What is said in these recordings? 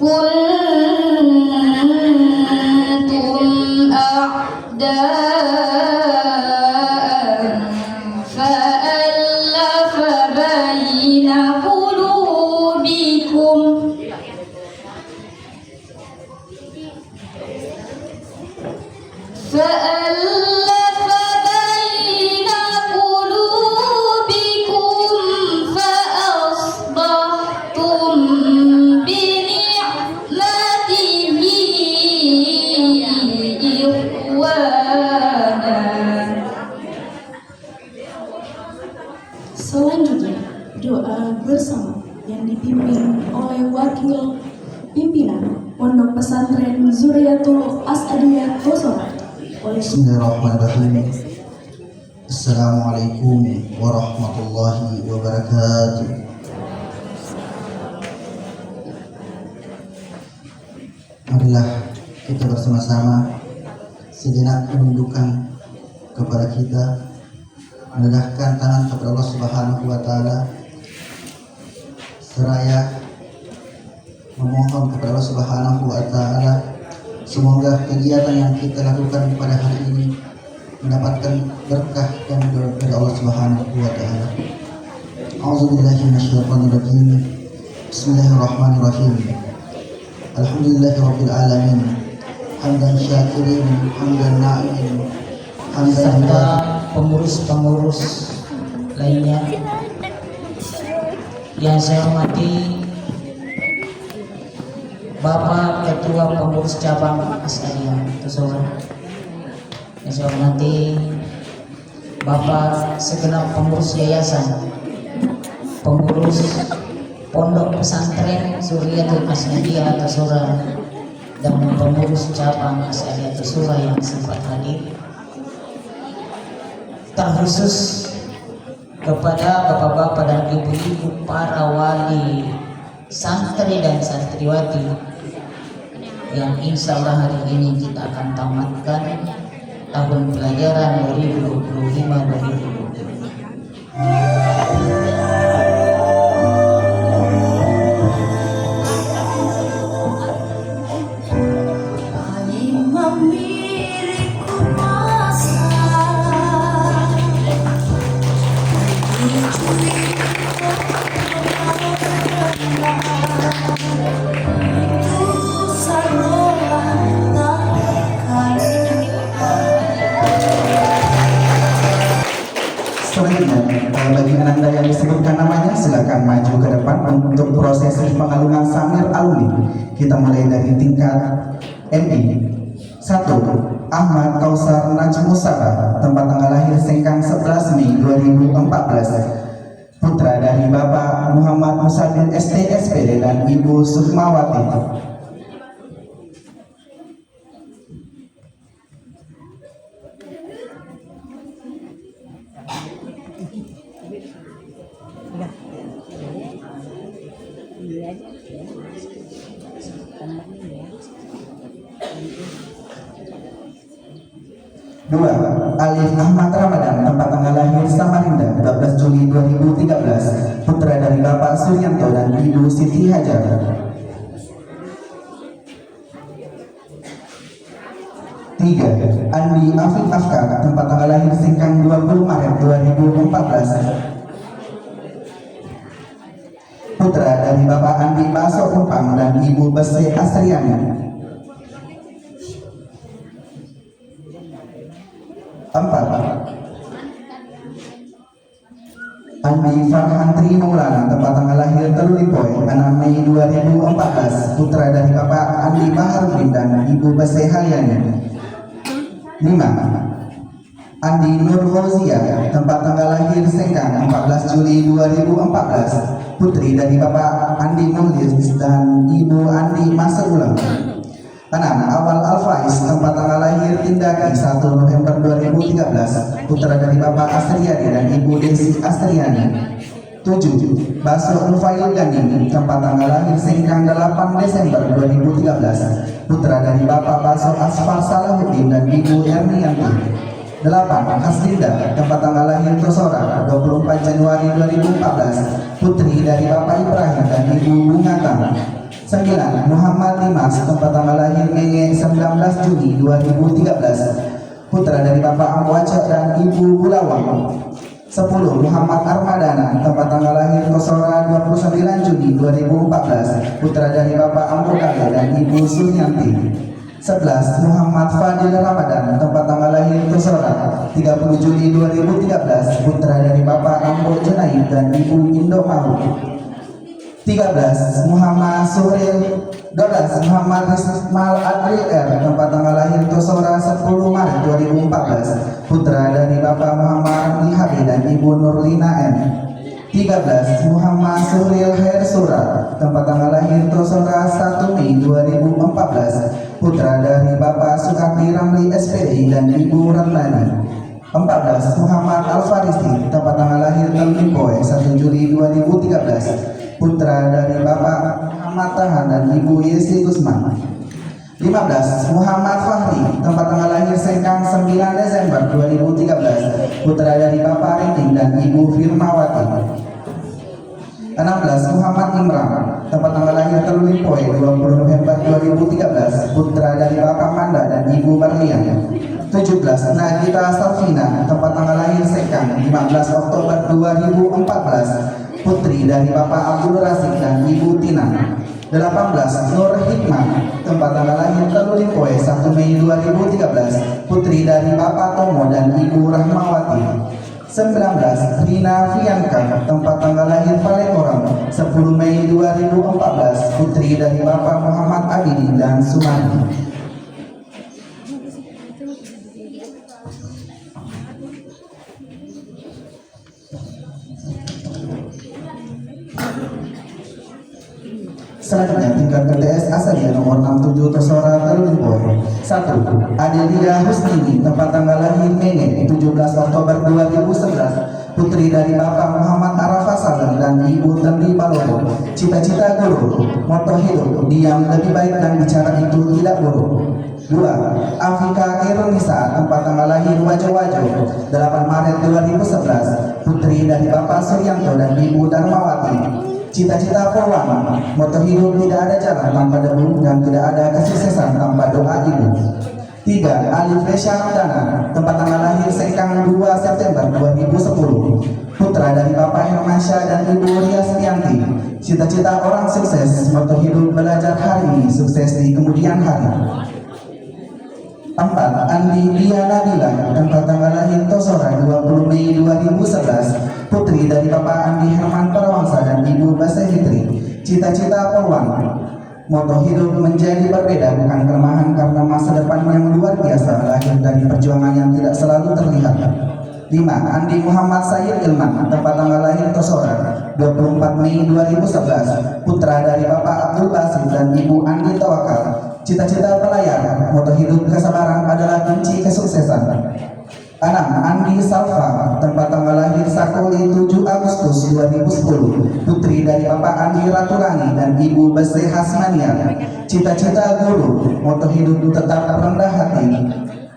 kuntum a'da'an fa'alafa baina qulubikum Selanjutnya, doa bersama yang dipimpin oleh Wakil Pimpinan Pondok Pesantren Zuriatul Asadiyah Bosora. Bismillahirrahmanirrahim. Assalamualaikum warahmatullahi wabarakatuh. Marilah kita bersama-sama sejenak menundukkan kepada kita, mendekatkan tangan kepada Allah Subhanahu wa taala, seraya memohon kepada Allah Subhanahu wa taala semoga kegiatan yang kita lakukan pada hari ini mendapatkan berkah dan doa dari Allah Subhanahu wa taala. A'udzubillahi minasyaitonirrajim. Bismillahirrahmanirrahim. Alhamdulillahirabbil alamin. Hamdan syakirin, hamdan na'imin, hamdan serta pengurus-pengurus lainnya yang saya hormati, Bapak Ketua Pengurus Cabang Asadiyah Bosora, yang saya hormati Bapak segenap pengurus yayasan, pengurus Pondok Pesantren Zuriatul Asadiyah Bosora, dan pengurus cabang Asadiyah Bosora yang sempat hadir, terkhusus kepada bapak-bapak dan ibu-ibu para wali santri dan santriwati yang insya Allah hari ini kita akan tamatkan tahun pelajaran 2025-2026. Selanjutnya, bagi Anda yang disebutkan namanya, silakan maju ke depan untuk prosesi pengalungan samir alumni. Kita mulai dari tingkat MI. 1. Ahmad Kausar Najmusaba, tempat tanggal lahir Sengkang 11 Mei 2014, putra dari Bapak Muhammad Musabil ST SPD dan Ibu Sukmawati. Dua, Alif Ahmad Ramadan, tempat tanggal lahir Samarinda 12 Juli 2013, putra dari Bapak Suryanto dan Ibu Siti Hajar. Tiga, Andi Afif Afkar, tempat tanggal lahir Singkang 20 Maret 2014, putra dari Bapak Andi Baso Umpang dan Ibu Bese Asriani. 4. Andi Farhan Tri Maulana, tempat tanggal lahir Telulipoy 6 Mei 2014, putra dari Bapak Andi Baharudin dan Ibu Bese Halyani. 5. Andi Nur Fauzia, tempat tanggal lahir Sengkang 14 Juli 2014, putri dari Bapak Andi Mulis dan Ibu Andi Masaulam. 6. Awal Al-Faiz, tempat tanggal lahir Tindaki 1 November 2013, putra dari Bapak Asriani dan Ibu Desi Asriani. 7. Baso Nufail Gani, tempat tanggal lahir Sengkang 8 Desember 2013, putra dari Bapak Baso Asfar Salahuddin dan Ibu Ernianti. 8. Haslinda, tempat tanggal lahir Tosora 24 Januari 2014, putri dari Bapak Ibrahim dan Ibu Bungatang. 9. Muhammad Dimas, tempat tanggal lahir Menge 19 Juni 2013, putra dari Bapak Amwaca dan Ibu Bulawang. 10. Muhammad Armadana, tempat tanggal lahir Kosora 29 Juni 2014, putra dari Bapak Ambokale dan Ibu Suryanti. 11. Muhammad Fadil Ramadan, tempat tanggal lahir Kosora 30 Juli 2013, putra dari Bapak Ambo Jenaid dan Ibu Indo Mahu. 13. Muhammad Suhril 12. Muhammad Ismail Adril R, tempat tanggal lahir Tosora 10 Maret 2014, putra dari Bapak Muhammad Lihabi dan Ibu Nurlina M. 13. Muhammad Suhril Hersura, tempat tanggal lahir Tosora 1 Mei 2014, putra dari Bapak Sukarti Ramli SPD dan Ibu Ratnani. 14. Muhammad Al-Farisi, tempat tanggal lahir Tellimpoe 1 Juli 2013, putra dari Bapak Muhammad Tahan dan Ibu Yesi Gusman. 15. Muhammad Fahri, tempat tanggal lahir Sengkang 9 Desember 2013, putra dari Bapak Rinting dan Ibu Firmawati. 16. Muhammad Imran, tempat tanggal lahir Tellimpoe 20 November 2013, putra dari Bapak Manda dan Ibu Barlian. 17. Nagita Salvina, tempat tanggal lahir Sengkang 15 Oktober 2014, putri dari Bapak Abdul Rasik dan Ibu Tina. 18. Nur Hikmah, tempat tanggal lahir Tellimpoe 1 Mei 2013, putri dari Bapak Tomo dan Ibu Rahmawati. 19. Rina Fianka, tempat tanggal lahir Palekorang 10 Mei 2014, putri dari Bapak Muhammad Abidi dan Sumani. Selanjutnya tingkat PTS Asalia nomor 67 Tosora Tellimpoe. 1. Adelia Husnini, tempat tanggal lahir Menge 17 Oktober 2011, putri dari Bapak Muhammad Arafah Salam dan Ibu Tendi Balobo. Cita-cita guru, moto hidup, diam lebih baik dan bicara itu tidak buruk. 2. Afika Khairunisa, tempat tanggal lahir Wajo-Wajo 8 Maret 2011, putri dari Bapak Suryanto dan Ibu Darmawati. Cita-cita Polwan, moto hidup tidak ada jalan tanpa debu dan tidak ada kesuksesan tanpa doa ibu. 3. Alif Resya Ramdana, tempat tanggal lahir Sengkang 2 September 2010, putra dari Bapak Hermansyah dan Ibu Riasvianti. Cita-cita orang sukses, moto hidup belajar hari ini, sukses di kemudian hari. 4. Andi Diana Dila, tempat tanggal lahir Tosora 20 Mei 2011, putri dari Bapak Andi Herman Parawangsa dan Ibu Basahitri. Cita-cita Polwan, moto hidup menjadi berbeda bukan kelemahan karena masa depan yang luar biasa lahir dari perjuangan yang tidak selalu terlihat. 5. Andi Muhammad Sayyid Ilman, tempat tanggal lahir Tosora 24 Mei 2011, putra dari Bapak Abdul Basit dan Ibu Andi Tawakal. Cita-cita pelayar, moto hidup kesabaran adalah kunci kesuksesan. 6. Andi Salva, tempat tanggal lahir Sakoli 7 Agustus 2010, putri dari Bapak Andi Ratulangi dan Ibu Bese Hasmania. Cita-cita guru, moto hidup tetap rendah hati.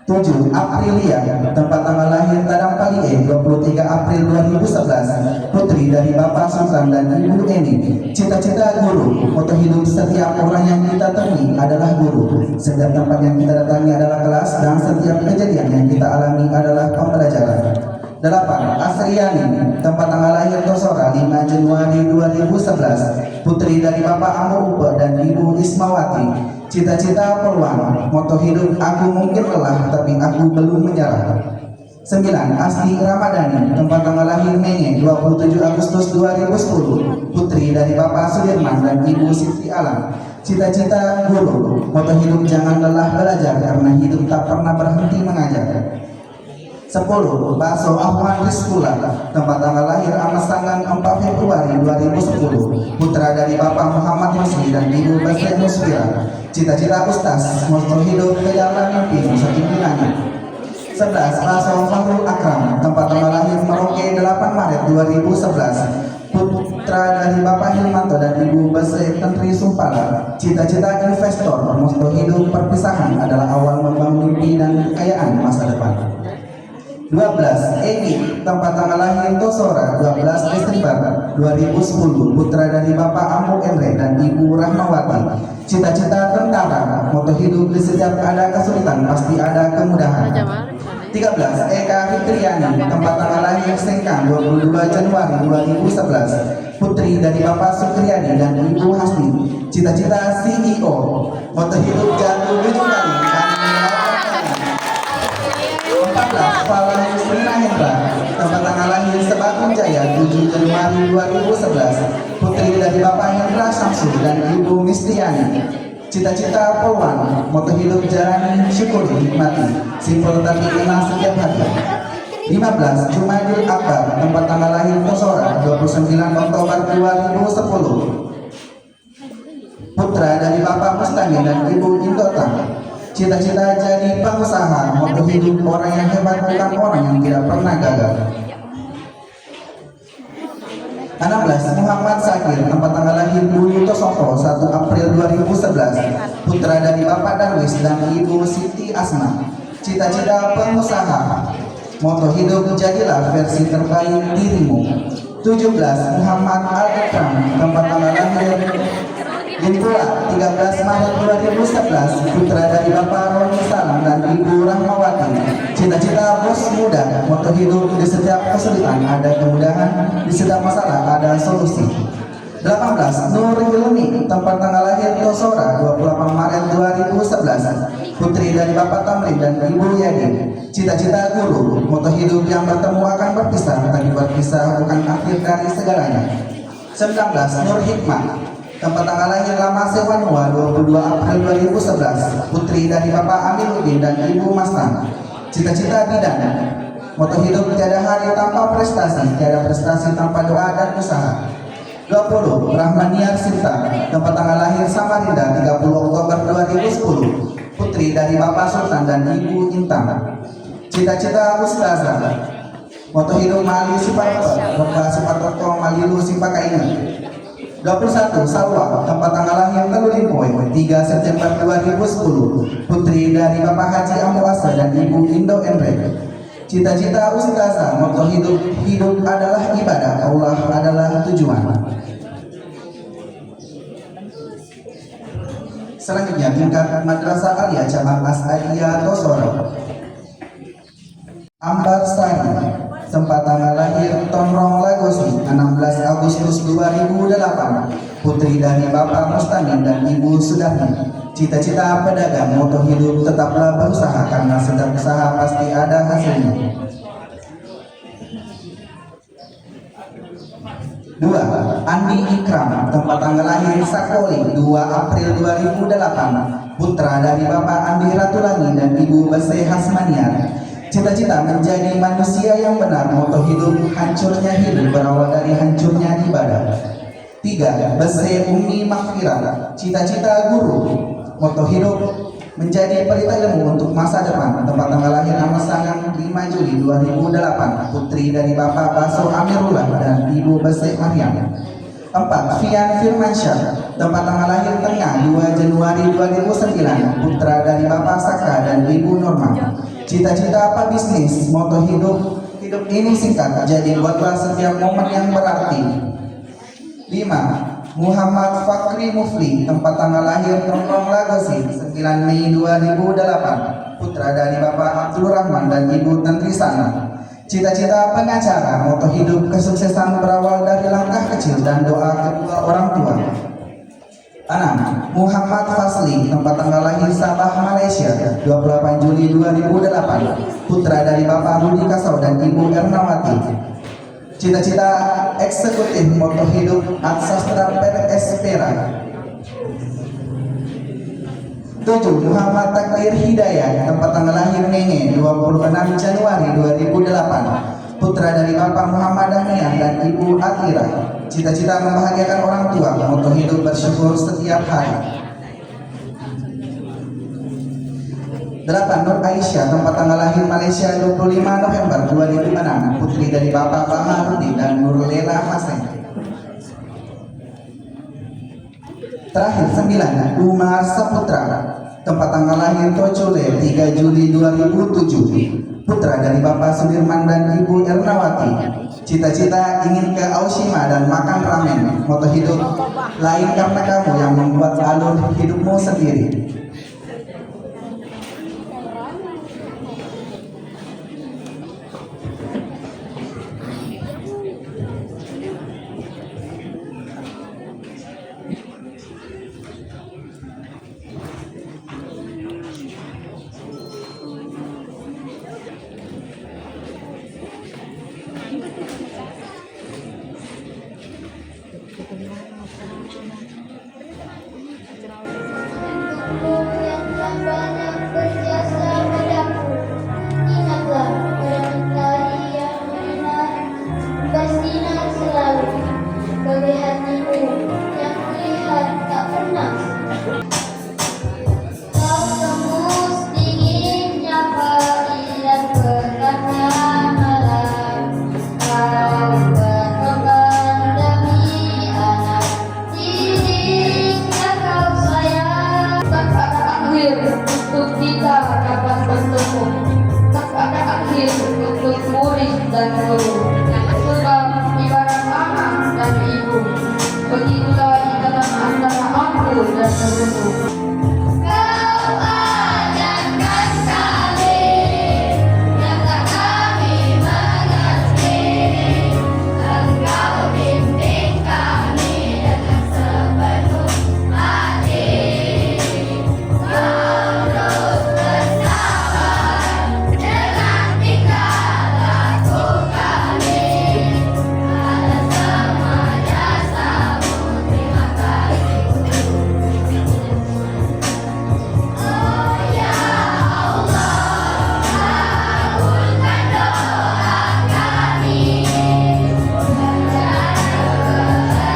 7. Aprilia, tempat tanggal lahir Tadang Palie 23 April 2011, putri dari Bapak Sultan dan Ibu Eni. Cita-cita guru, moto hidup setiap orang yang kita temui adalah guru. Setiap tempat yang kita datangi adalah kelas dan setiap kejadian yang kita alami adalah pembelajaran. 8. Asriani, tempat tanggal lahir Tosora 5 Januari 2011, putri dari Bapak Ambo Upe dan Ibu Ismawati. Cita-cita Polwan, moto hidup aku mungkin lelah tapi aku belum menyerah. 9. Asti Ramadhani, tempat tanggal lahir Menge 27 Agustus 2010, putri dari Bapak Sudirman dan Ibu Siti Alam. Cita-cita guru, moto hidup jangan lelah belajar karena hidup tak pernah berhenti mengajar. 10. Bakso Ahmad Rizkula, tempat tanggal lahir Amas Tanggang 4 Februari 2010, putra dari Bapak Muhammad Musli dan Ibu Basri Musfira. Cita-cita Ustaz, moto hidup kejalan mimpi masa pimpinannya. 11. Bakso Fahrul Akram, tempat tanggal lahir Merauke 8 Maret 2011, putra dari Bapak Hilmanto dan Ibu Basri Tentri Sumpala. Cita-cita investor, moto hidup perpisahan adalah awal membangun mimpi dan kekayaan masa depan. 12. Egi tempat tanggal lahir Tosora 12 Desember 2010, putra dari Bapak Ambo Emre dan Ibu Rahmawati. Cita-cita tentara, moto hidup di setiap ada kesulitan pasti ada kemudahan. 13 Eka Fitriani, tempat tanggal lahir Sengkang 22 Januari 2011, putri dari Bapak Sukriyadi dan Ibu Hasni. Cita-cita CEO, moto hidup jatuh 7 kali dan melawat 14 Fala Yusrina Hendra, tempat tanggal lahir Sebagun Jaya 7 Januari 2011, putri dari Bapak Hendra Samsul dan Ibu Mistiani. Cita-cita Polwan, moto hidup jalani, syukuri, nikmati, simpel tapi enak setiap hari. 15 Jumadil Akbar, tempat tanggal lahir Tosora 29 Oktober 2010, putra dari Bapak Mustami dan Ibu Indota. Cita-cita jadi pengusaha, moto hidup orang yang hebat bukan orang yang tidak pernah gagal. 16 Muhammad Sakir, tempat tanggal lahir Bulu Tosoko 1 April 2011, putra dari Bapak Darwis dan Ibu Siti Asma. Cita-cita pengusaha, moto hidup jadilah versi terbaik dirimu. 17 Muhammad Al-Ikram, tempat tanggal lahir Limpula 13 Maret 2011, putra dari Bapak Roni Salam dan Ibu Rahmawati. Cita-cita bos muda, moto hidup di setiap kesulitan ada kemudahan, di setiap masalah ada solusi. 18 Nur Hilmi, tempat tanggal lahir Tosora 28 Maret 2011, putri dari Bapak Tamrin dan Ibu Yadi. Cita-cita guru, moto hidup yang bertemu akan berpisah, tapi berpisah bukan akhir dari segalanya. 19 Nur Hikmah, tempat tanggal lahir Lama Sewanua 22 April 2011, putri dari Bapak Aminuddin dan Ibu Mastan. Cita-cita bidan, moto hidup tiada hari tanpa prestasi, tiada prestasi tanpa doa dan usaha. 20 Rahmaniar Sinta, tempat tanggal lahir Samarinda 30 Oktober 2010, putri dari Bapak Sultan dan Ibu Intan. Cita-cita ustazah, moto hidup Mali Sipato, Bapak Sipato Malilu Sipakaingat. 21 Salwa, tempat tanggal lahir Telulimpoy 3 September 2010, putri dari Bapak Haji Amwasa dan Ibu Indo Emre. Cita-cita ustazah, moto hidup adalah ibadah, Allah adalah tujuan. Selanjutnya tingkat Madrasah Alia Cabang As'adiyah Tosoro. Ambar Sari, tempat tanggal lahir Tonrong Lagosi 16 Agustus 2008, putri dari Bapak Mustamin dan Ibu Sudarni. Cita-cita pedagang, moto hidup tetaplah berusaha karena setiap usaha pasti ada hasilnya. 2. Andi Ikram, tempat tanggal lahir Sakoli 2 April 2008, putra dari Bapak Andi Ratulangi dan Ibu Bese Hasmaniar. Cita-cita menjadi manusia yang benar, moto hidup hancurnya hidup berawal dari hancurnya ibadah. 3. Bese Umi Makfirah, cita-cita guru, moto hidup menjadi pelita ilmu untuk masa depan, tempat tanggal lahir Amasangan 5 Juli 2008, putri dari Bapak Baso Amirullah dan Ibu Bese Maryam. 4. Fian Firmansyah, tempat tanggal lahir Tengah 2 Januari 2009, putra dari Bapak Saka dan Ibu Norma. Cita-cita apa bisnis, moto hidup ini singkat, jadi buatlah setiap momen yang berarti. 5. Muhammad Fakri Mufli, tempat tanggal lahir Tonrong Lagosi 9 Mei 2008, putra dari Bapak Abdul Rahman dan Ibu Tantrisana. Cita-cita pengacara, moto hidup kesuksesan berawal dari langkah kecil dan doa kedua orang tua. 6. Muhammad Fasli, tempat tanggal lahir Sabah, Malaysia 28 Juli 2008, putra dari Bapak Rudi Kasau dan Ibu Ernawati. Cita-cita eksekutif, moto hidup Aksastra PPS Perak. 7. Muhammad Takdir Hidayat, tempat tanggal lahir Nenge 26 Januari 2008, putra dari Bapak Muhammad Dahmian dan Ibu Atira. Cita-cita membahagiakan orang tua, moto hidup bersyukur setiap hari. 8. Nur Aisyah, tempat tanggal lahir Malaysia 25 November 2006, putri dari Bapak Baharudin dan Nur Lela Hasan. Terakhir 9. Umar Saputra, tempat tanggal lahir Tocole 3 Juli 2007, putra dari Bapak Sudirman dan Ibu Ernawati. Cita-cita ingin ke Aoshima dan makan ramen. Moto hidup, lain karena kamu yang membuat alur hidupmu sendiri. Yang telah banyak berjasa padaku, ingatlah pada mentari yang bersinar, bersinar selalu, bagai hatimu yang kulihat tak pernah. Kau tembus dinginnya pagi dan petangnya malam, kau berkorban demi anak didiknya kau sayang. Tak ada akhir untuk kita dapat bertemu. Tak ada akhir untuk murid dan guru. Sebab ibarat anak dan ibu, begitulah ikatan antara aku dan guruku. Kau ajarkan kami, yang tak kami mengerti. Engkau bimbing kami dengan sepenuh hati. Kau terus bersabar dengan tingkah laku kami. Atas semua jasamu, terima kasih. Oh ya Allah, kabulkan doa kami. Berkahan kepada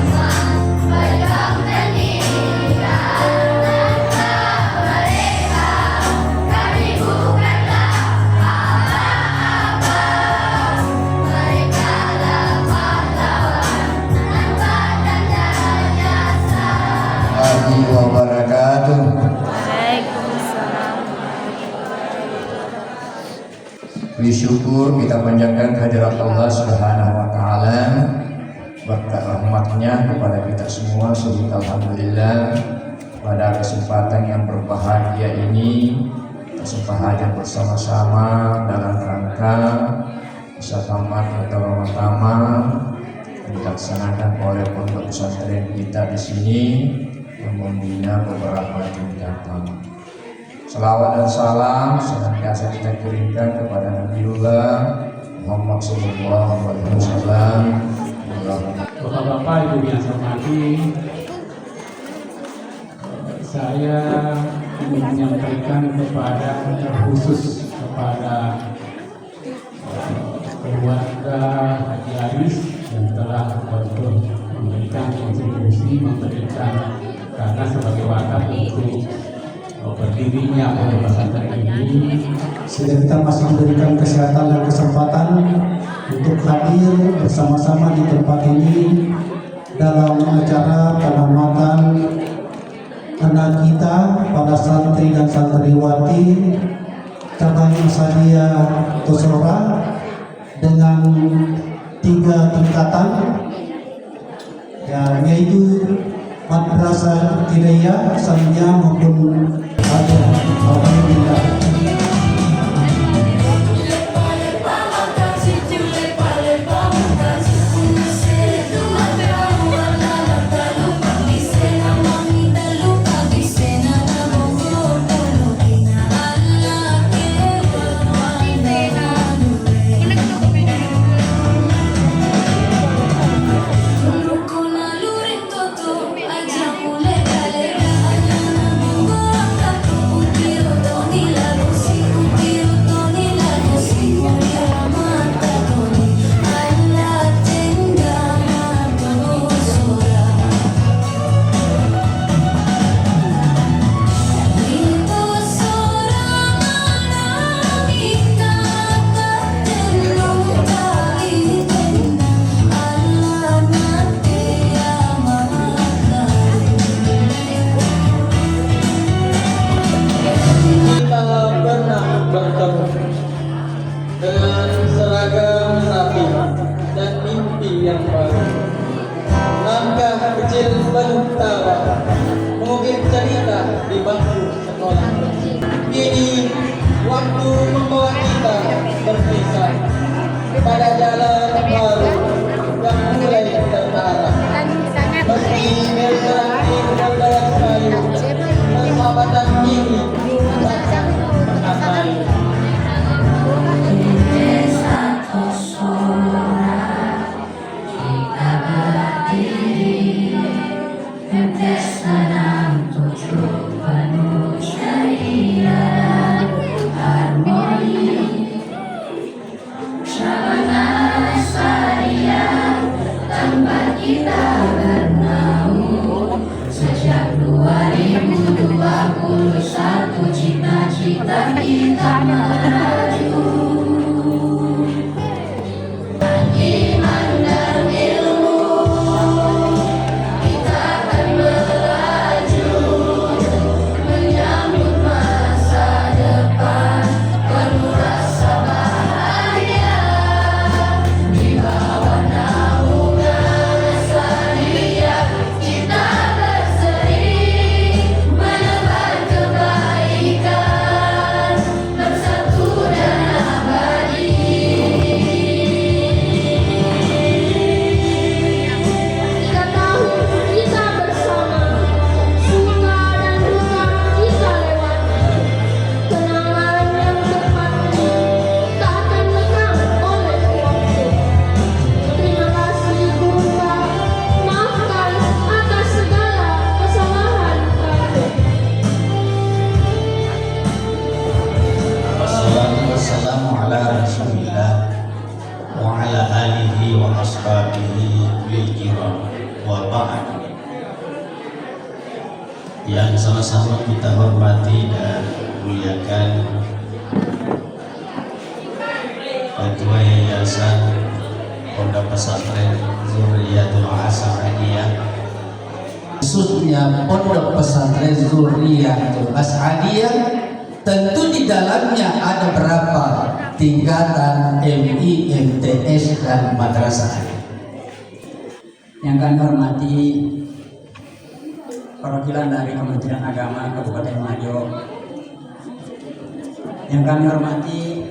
semua pejuang pendidikan. Tanpa mereka, kami bukanlah apa-apa. Mereka lah pahlawan tanpa tanda jasa. Warahmatullahi wabarakatuh. Puji syukur kita panjatkan kehadirat Allah Subhanahu wa taala, berkat rahmatnya kepada kita semua. Syukur alhamdulillah pada kesempatan yang berbahagia ini, kesempatan bersama-sama dalam rangka Musyafaat atau Ramadhan dilaksanakan oleh pondok pesantren kita di sini yang membina beberapa tingkatan. Selawat dan salam senantiasa kita kirimkan kepada Nabiullah Muhammad sallallahu alaihi wasallam. Bapak-bapak, Ibu yang saya hormati, saya ingin menyampaikan kepada khusus kepada keluarga Haji Aris yang telah memberikan kontribusi, memberikan karena sebagai wakaf untuk berdirinya pondok pesantren ini. Sehingga kita masih diberikan kesehatan dan kesempatan untuk hadir bersama-sama di tempat ini dalam acara penamatan anak kita, para santri dan santriwati cabang Asadiah Tosora dengan 3 tingkatan, ya, yaitu Madrasah Ibtidaiyah, Saniyah maupun Alhamdulillah. Aja mulai kali bercerita di bangku sekolah. Kini waktu membawa kita berpisah pada jalan baru yang mulai terarah. Meski bergerak budaya kayu, persahabatan ini takkan pernah layu. Sejak 2021 cita-cita kita melaju. Iman dan ilmu kita akan melaju menyambut masa depan penuh rasa bahagia di bawah naungan Asadia. Kita berseri menebar kebaikan bersatu dan abadi. 3 tahun kita bersama, suka dan duka kita lewati. Kenangan yang terpatri tak akan lekang oleh waktu. Terima kasih Bunda, maafkan atas segala kesalahan kami. Wassalatu wassalamu ala rasulillah wa ala alihi wa ashabihi bil kiram wa ba'd. Yang sama-sama kita hormati dan muliakan Ketua Yayasan Pondok Pesantren Zuriyatul As'adiyah, khususnya Pondok Pesantren Zuriyatul As'adiyah. Tentu di dalamnya ada berapa tingkatan MI, MTS, dan madrasah. Yang kami hormati perwakilan dari Kementerian Agama Kabupaten Majo, yang kami hormati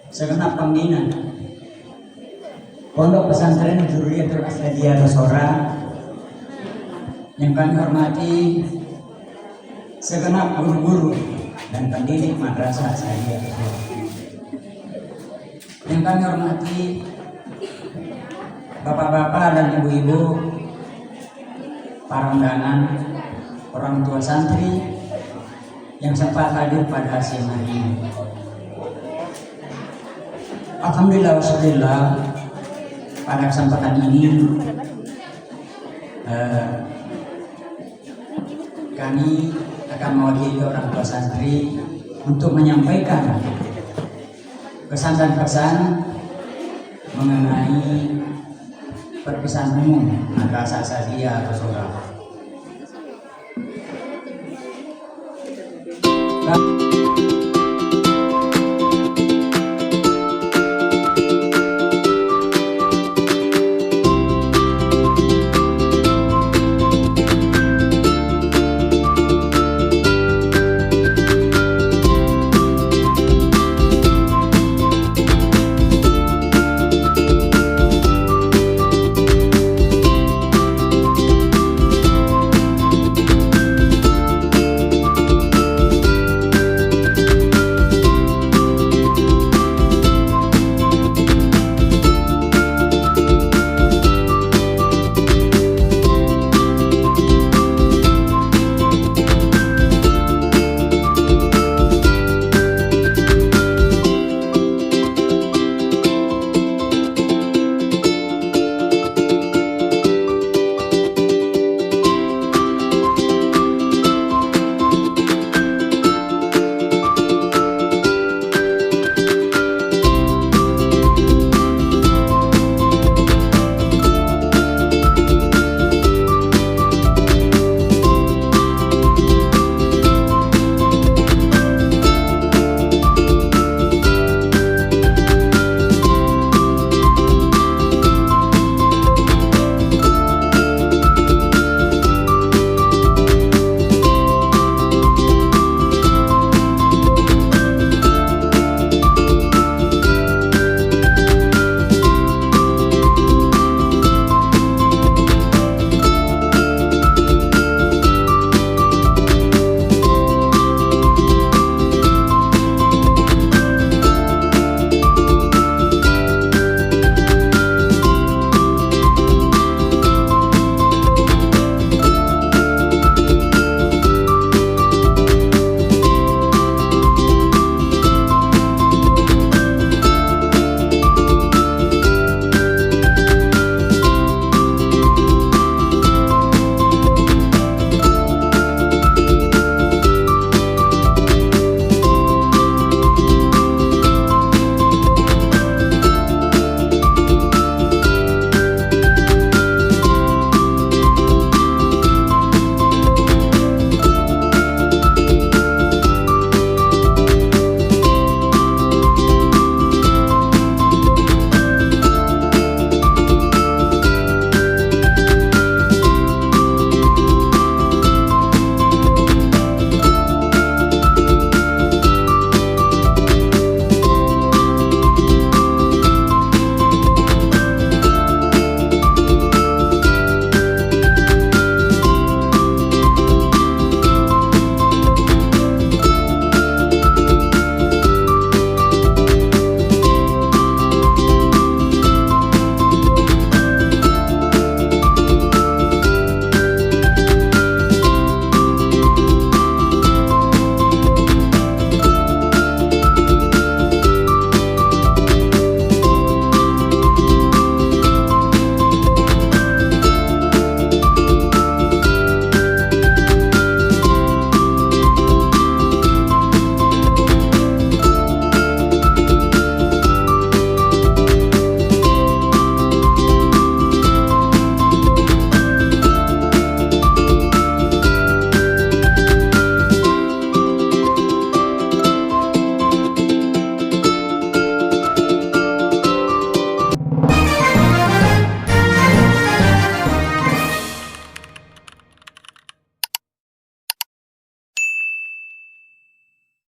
segenap pembina Pondok Pesantren Zuriyatul As'adiyah Basora, yang kami hormati segenap guru-guru dan pendidik madrasah As'adiyah Basora, yang kami hormati bapak-bapak dan ibu-ibu, para undangan, orang tua santri yang sempat hadir pada siang hari ini. Alhamdulillah wassalillah, pada kesempatan ini kami akan mewakili orang tua santri untuk menyampaikan pesan dan pesan mengenai perpisahan umum Madrasah As'adiyah Basora.